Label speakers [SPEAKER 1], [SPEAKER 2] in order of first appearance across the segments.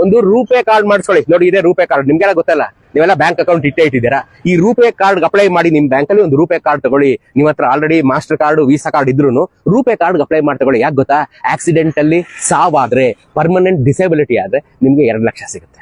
[SPEAKER 1] ಒಂದು ರೂಪೇ ಕಾರ್ಡ್ ಮಾಡಿಸ್ಕೊಳ್ಳಿ. ನೋಡಿ, ಇದೆ ರೂಪೇ ಕಾರ್ಡ್, ನಿಮ್ಗೆಲ್ಲ ಗೊತ್ತಲ್ಲ, ನೀವೆಲ್ಲ ಬ್ಯಾಂಕ್ ಅಕೌಂಟ್ ಇಟ್ಟಿದ್ದೀರಾ. ಈ ರೂಪೇ ಕಾರ್ಡ್ ಅಪ್ಲೈ ಮಾಡಿ, ನಿಮ್ ಬ್ಯಾಂಕ್ ಅಲ್ಲಿ ಒಂದು ರೂಪೇ ಕಾರ್ಡ್ ತಗೊಳ್ಳಿ. ನಿಮ್ಮ ಹತ್ರ already master card, visa card ಇದ್ರು ರೂಪೇ ಕಾರ್ಡ್ ಅಪ್ಲೈ ಮಾಡಿ ತಗೊಳ್ಳಿ. ಯಾಕೆ ಗೊತ್ತಾ, ಆಕ್ಸಿಡೆಂಟ್ ಅಲ್ಲಿ ಸಾವಾದ್ರೆ, ಪರ್ಮನೆಂಟ್ ಡಿಸೇಬಿಲಿಟಿ ಆದ್ರೆ ನಿಮ್ಗೆ 2 ಲಕ್ಷ ಸಿಗುತ್ತೆ.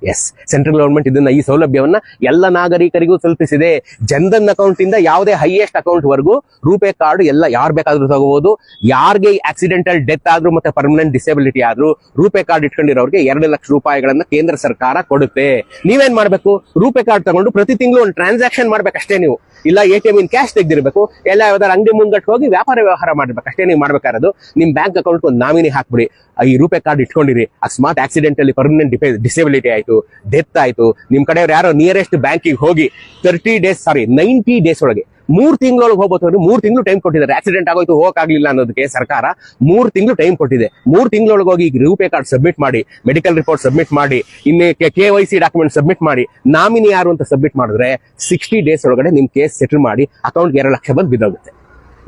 [SPEAKER 1] ಎಸ್, ಸೆಂಟ್ರಲ್ ಗವರ್ಮೆಂಟ್ ಇದನ್ನ, ಈ ಸೌಲಭ್ಯವನ್ನ ಎಲ್ಲ ನಾಗರಿಕರಿಗೂ ತಲುಪಿಸಿದೆ. ಜನ್ಧನ್ ಅಕೌಂಟ್ ಇಂದ ಯಾವುದೇ ಹೈಯೆಸ್ಟ್ ಅಕೌಂಟ್ ವರೆಗೂ ರೂಪೇ ಕಾರ್ಡ್ ಎಲ್ಲ ಯಾರು ಬೇಕಾದ್ರೂ ತಗೋಬಹುದು. ಯಾರಿಗೆ ಆಕ್ಸಿಡೆಂಟಲ್ ಡೆತ್ ಆದ್ರೂ ಮತ್ತೆ ಪರ್ಮನೆಂಟ್ ಡಿಸೇಬಿಲಿಟಿ ಆದ್ರೂ ರೂಪೇ ಕಾರ್ಡ್ ಇಟ್ಕೊಂಡಿರೋರಿಗೆ 2 ಲಕ್ಷ ರೂಪಾಯಿಗಳನ್ನ ಕೇಂದ್ರ ಸರ್ಕಾರ ಕೊಡುತ್ತೆ. ನೀವೇನ್ ಮಾಡ್ಬೇಕು, ರೂಪೇ ಕಾರ್ಡ್ ತಗೊಂಡು ಪ್ರತಿ ತಿಂಗಳು ಒಂದು ಟ್ರಾನ್ಸಾಕ್ಷನ್ ಮಾಡ್ಬೇಕಷ್ಟೇ ನೀವು. ಇಲ್ಲ ATM ಇನ್ ಕ್ಯಾಶ್ ತೆಗ್ದಿರ್ಬೇಕು, ಎಲ್ಲ ಯಾವ್ದಾರು ಅಂಗಡಿ ಮುಂಗಟ್ಟು ಹೋಗಿ ವ್ಯವಹಾರ ಮಾಡ್ಬೇಕು ಅಷ್ಟೇ. ನೀವು ಮಾಡ್ಬೇಕಾರದು ನಿಮ್ ಬ್ಯಾಂಕ್ ಅಕೌಂಟ್ ಒಂದು ನಾಮಿನಿ ಹಾಕ್ಬಿಡಿ. ಈ ರೂಪೇ ಕಾರ್ಡ್ ಇಟ್ಕೊಂಡಿರಿ. ಅಕಸ್ಮಾತ್ ಆಕ್ಸಿಡೆಂಟ್ ಅಲ್ಲಿ ಪರ್ಮನೆಂಟ್ ಡಿಸೇಬಿಲಿಟಿ ಆಯ್ತು, ಡೆತ್ ಆಯ್ತು, ನಿಮ್ ಕಡೆ ಯಾರೋ ನಿಯರೆಸ್ಟ್ ಬ್ಯಾಂಕಿಗೆ ಹೋಗಿ 90 ಡೇಸ್ ಒಳಗೆ 3 ತಿಂಗಳೊಳಗೆ ಹೋಗ್ಬೋದು. 3 ತಿಂಗಳು ಟೈಮ್ ಕೊಟ್ಟಿದ್ದಾರೆ. ಆಕ್ಸಿಡೆಂಟ್ ಆಗೋಯ್ತು, ಹೋಗಕ್ಕಾಗ್ಲಿಲ್ಲ ಅನ್ನೋದಕ್ಕೆ ಸರ್ಕಾರ 3 ತಿಂಗಳು ಟೈಮ್ ಕೊಟ್ಟಿದೆ. 3 ತಿಂಗಳೊಳಗೆ ಹೋಗಿ ರೂಪೇ ಕಾರ್ಡ್ ಸಬ್ಮಿಟ್ ಮಾಡಿ, ಮೆಡಿಕಲ್ ರಿಪೋರ್ಟ್ ಸಬ್ಮಿಟ್ ಮಾಡಿ, ಇನ್ನು KYC ಡಾಕ್ಯುಮೆಂಟ್ ಸಬ್ಮಿಟ್ ಮಾಡಿ, ನಾಮಿನಿ ಯಾರು ಅಂತ ಸಬ್ಮಿಟ್ ಮಾಡಿದ್ರೆ 60 ಡೇಸ್ ಒಳಗಡೆ ನಿಮ್ ಕೇಸ್ ಸೆಟಲ್ ಮಾಡಿ ಅಕೌಂಟ್ಗೆ 2 ಲಕ್ಷ ಬಂದು ಬಿದ್ದೋಗುತ್ತೆ.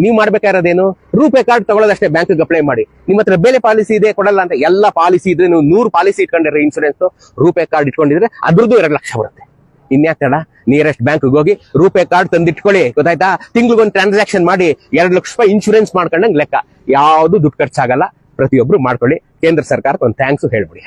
[SPEAKER 1] ನೀವು ಮಾಡ್ಬೇಕಾಗಿರೋದೇನು, ರೂಪೇ ಕಾರ್ಡ್ ತಗೊಳ್ಳೋದಷ್ಟೇ. ಬ್ಯಾಂಕ್ ಅಪ್ಲೈ ಮಾಡಿ. ನಿಮ್ಮ ಹತ್ರ ಬೇರೆ ಪಾಲಿಸಿ ಇದೆ ಕೊಡಲ್ಲ ಅಂತ, ಎಲ್ಲ ಪಾಲಿಸಿ ಇದ್ರೆ ನೀವು 100 ಪಾಲಿಸಿ ಇಟ್ಕೊಂಡಿದ್ರೆ ಇನ್ಸೂರೆನ್ಸ್, ರೂಪೇ ಕಾರ್ಡ್ ಇಟ್ಕೊಂಡಿದ್ರೆ ಅದ್ರದ್ದು 2 ಲಕ್ಷ ಬರುತ್ತೆ. ಇನ್ಯಾಕ್ ತಡ, ನಿಯರೆಸ್ಟ್ ಬ್ಯಾಂಕ್ ಹೋಗಿ ರೂಪೇ ಕಾರ್ಡ್ ತಂದಿಟ್ಕೊಳ್ಳಿ. ಗೊತ್ತಾಯ್ತಾ, ತಿಂಗ್ಳಿಗೊಂದು ಟ್ರಾನ್ಸಾಕ್ಷನ್ ಮಾಡಿ 2 ಲಕ್ಷ ರೂಪಾಯಿ ಇನ್ಶೂರೆನ್ಸ್ ಮಾಡ್ಕೊಂಡಂಗೆ ಲೆಕ್ಕ. ಯಾವ್ದು ದುಡ್ಡು ಖರ್ಚಾಗಲ್ಲ. ಪ್ರತಿಯೊಬ್ರು ಮಾಡ್ಕೊಳ್ಳಿ. ಕೇಂದ್ರ ಸರ್ಕಾರಕ್ಕೆ ಒಂದು ಥ್ಯಾಂಕ್ಸ್ ಹೇಳ್ಬಿಡಿ.